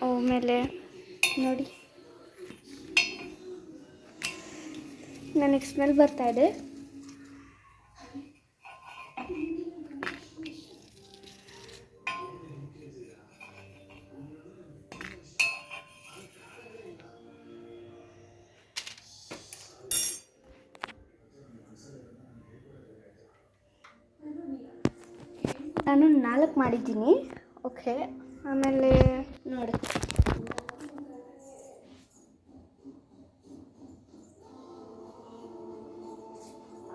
ಆಮೇಲೆ ನೋಡಿ ನನಗೆ ಸ್ಮೆಲ್ ಬರ್ತಾ ಇದೆ. ನಾನು 4 ಮಾಡಿದ್ದೀನಿ. ಓಕೆ, ಆಮೇಲೆ ನೋಡಿ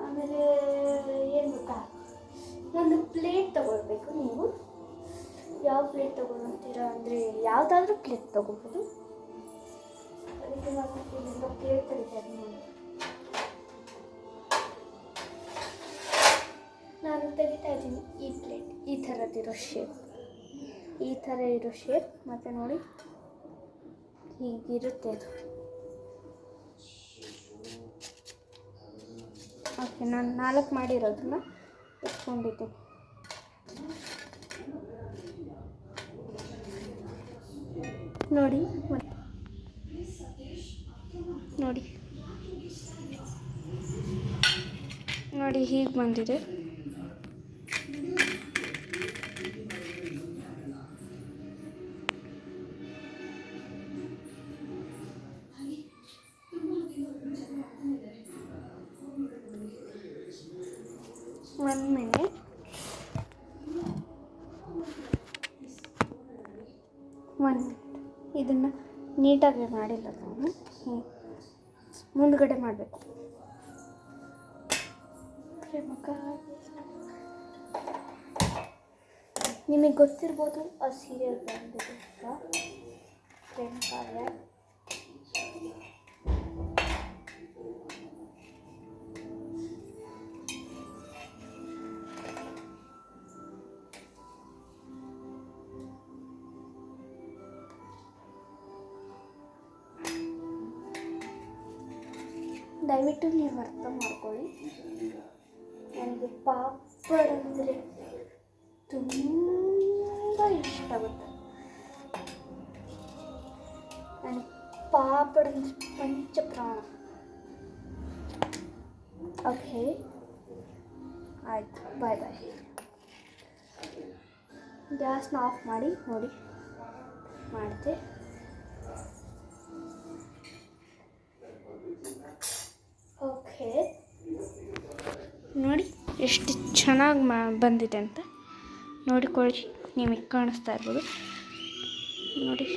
ಆಮೇಲೆ ಏನು ಗೊತ್ತಾ, ಒಂದು ಪ್ಲೇಟ್ ತೊಗೊಳ್ಬೇಕು. ನೀವು ಯಾವ ಪ್ಲೇಟ್ ತೊಗೊಳ್ತೀರಾ ಅಂದರೆ ಯಾವುದಾದ್ರೂ ಪ್ಲೇಟ್ ತೊಗೋಬೋದು. ಅದಕ್ಕೆ ನಾನು ಪ್ಲೇಟ್ ತೆಗಿತಾರೆ ನೋಡಿ. ನಾನು ತೆಗಿತಾ ಇದ್ದೀನಿ ಈ ಪ್ಲೇಟ್. ಈ ಥರದ್ದಿರೋ ಶೇಪ್, ಈ ಥರ ಇರೋ ಶೇಪ್. ಮತ್ತು ನೋಡಿ ಹೀಗಿರುತ್ತೆ ಅದು. ಓಕೆ, ನಾನು 4 ಮಾಡಿರೋದನ್ನ ಇಟ್ಕೊಂಡಿದ್ದೀನಿ. ನೋಡಿ ನೋಡಿ ನೋಡಿ ಹೀಗೆ ಬಂದಿದೆ. ಒಂದು ಮಿನಿಟ್. ಇದನ್ನು ನೀಟಾಗಿ ಮಾಡಿಲ್ಲ ನಾನು. ಮುಂದ್ಗಡೆ ಮಾಡಬೇಕು. ನಿಮಗೆ ಗೊತ್ತಿರ್ಬೋದು ಆ ಸೀರಿಯಲ್ ಬಂದಿದೆ ಪ್ರೇಮ ಕಾವ್ಯ. ದಯವಿಟ್ಟು ನೀವು ಅರ್ಥ ಮಾಡ್ಕೊಳ್ಳಿ. ನನಗೆ ಪಾಪಡ್ ಅಂದರೆ ತುಂಬ ಇಷ್ಟ ಆಗುತ್ತೆ. ನನಗೆ ಪಾಪಡ್ ಅಂದರೆ ಪಂಚಪ್ರಾಣ. ಓಕೆ, ಆಯಿತು, ಬಾಯ್ ಬಾಯ್. ಗ್ಯಾಸ್ನ ಆಫ್ ಮಾಡಿ. ನೋಡಿ ಮಾಡಿದೆ. ಓಕೆ, ನೋಡಿ ಎಷ್ಟು ಚೆನ್ನಾಗಿ ಬಂದಿದೆ ಅಂತ ನೋಡಿಕೊಳ್ಳಿ. ನಿಮಗೆ ಕಾಣಿಸ್ತಾ ಇರ್ಬೋದು ನೋಡಿ.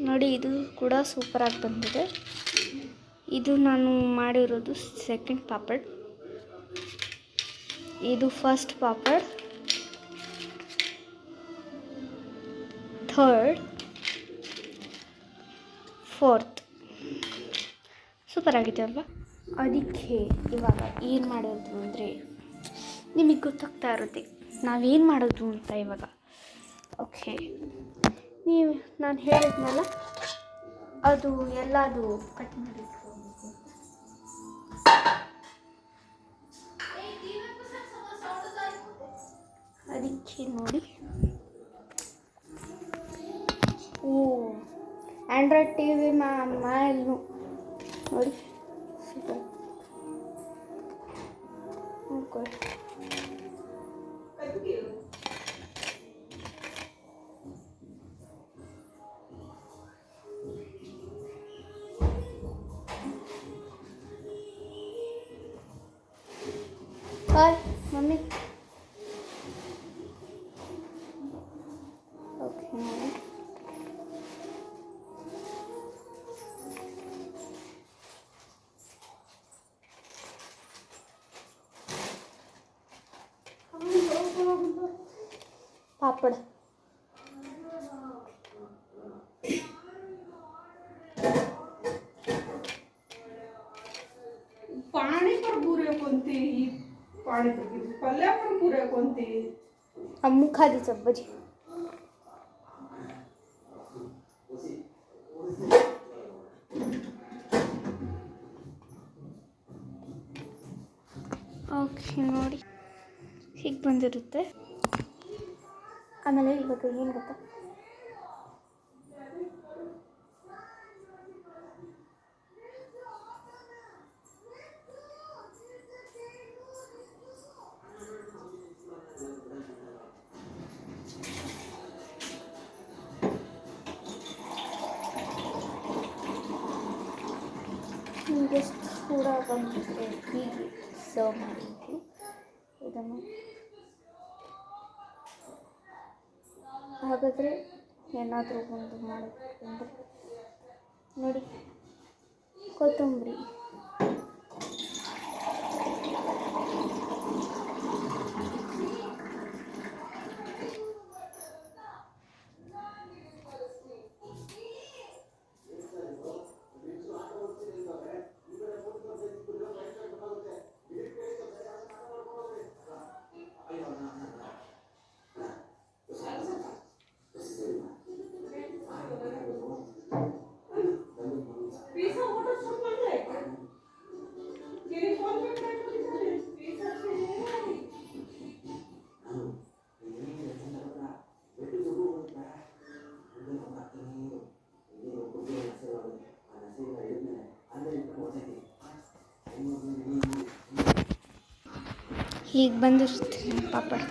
ನೋಡಿ ಇದು ಕೂಡ ಸೂಪರಾಗಿ ಬಂದಿದೆ. ಇದು ನಾನು ಮಾಡಿರೋದು ಸೆಕೆಂಡ್ ಪಾಪಡ್. ಇದು ಫಸ್ಟ್ ಪಾಪಡ್, ಥರ್ಡ್, ಫೋರ್ತ್. ಸೂಪರಾಗಿದೆ ಅಲ್ವಾ? ಅದಕ್ಕೆ ಇವಾಗ ಏನು ಮಾಡೋದು ಅಂದರೆ ನಿಮಗೆ ಗೊತ್ತಾಗ್ತಾ ಇರುತ್ತೆ ನಾವೇನು ಮಾಡೋದು ಅಂತ ಇವಾಗ. ಓಕೆ, ನೀವು ನಾನು ಹೇಳಿದ್ನಲ್ಲ ಅದು ಎಲ್ಲದು ಕಟ್ ಮಾಡಿ ಅದಕ್ಕೆ ನೋಡಿ. ಆ್ಯಂಡ್ರಾಯ್ಡ್ ಟಿ ವಿ ಮಾಯಲ್ಲು ನೋಡಿ ಸೂಪರ್ ನೋಡ್ಕೊಳ್ಳಿ. Hi mummy. ಓಕೆ, पापड़ पानी पर बुरे कोणती पाणी पल्ल्या पण पुऱ्या कोणती अम्मू खादी चब्बजी ಓಕೆ ನೋಡಿ ಹೀಗೆ ಬಂದಿರುತ್ತೆ. ಆಮೇಲೆ ಇವಾಗ ಏನು ಗೊತ್ತಾ, ನಿಮಗೆ ಕೂಡ ಬಂದಿದ್ದರೆ ಹೀಗೆ ಸರ್ವ್ ಮಾಡಿದ್ದು ಇದನ್ನು. ಹಾಗಾದರೆ ಏನಾದರೂ ಒಂದು ಮಾಡಬೇಕಂದ್ರೆ ನೋಡಿ, ಕೊತ್ತಂಬರಿ, ಹೀಗೆ ಬಂದಿರುತ್ತೆ ಪಾಪಡ್.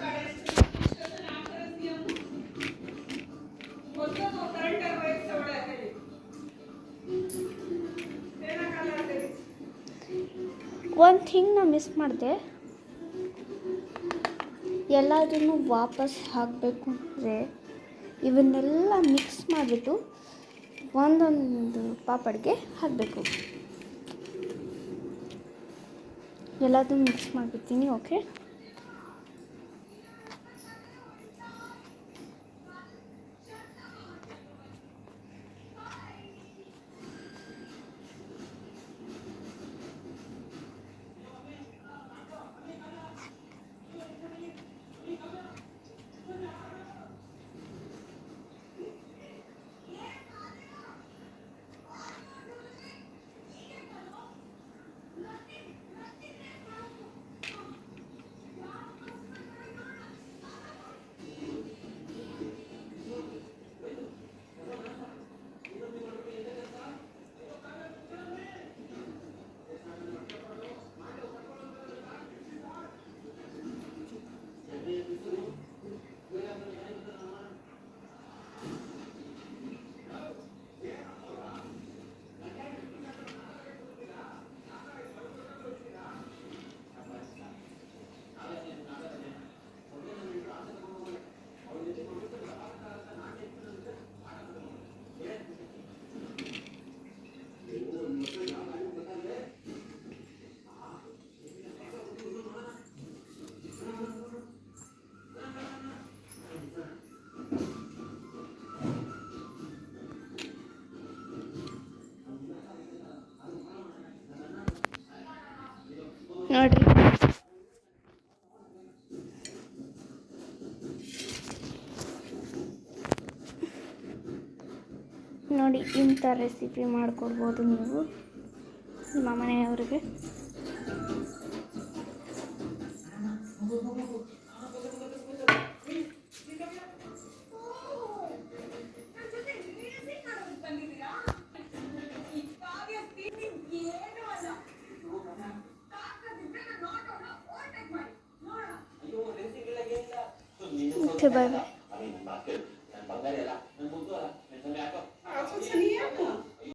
ಒಂದು ಥಿಂಗ್ ನಾ ಮಿಸ್ ಮಾಡಿದೆ, ಎಲ್ಲದನ್ನು ವಾಪಸ್ ಹಾಕಬೇಕು ಅಂದರೆ ಇವನ್ನೆಲ್ಲ ಮಿಕ್ಸ್ ಮಾಡಿಬಿಟ್ಟು ಒಂದೊಂದು ಪಾಪಡ್ಗೆ ಹಾಕಬೇಕು. ಎಲ್ಲದನ್ನು ಮಿಕ್ಸ್ ಮಾಡಿಬಿಡ್ತೀನಿ. ಓಕೆ, ನೋಡಿರಿ ನೋಡಿ, ಇಂಥ ರೆಸಿಪಿ ಮಾಡಿಕೊಡ್ಬೋದು ನೀವು ನಿಮ್ಮ ಮನೆಯವರಿಗೆ. ಓಕೆ, ಬಾಯ್ ಬಾಯ್.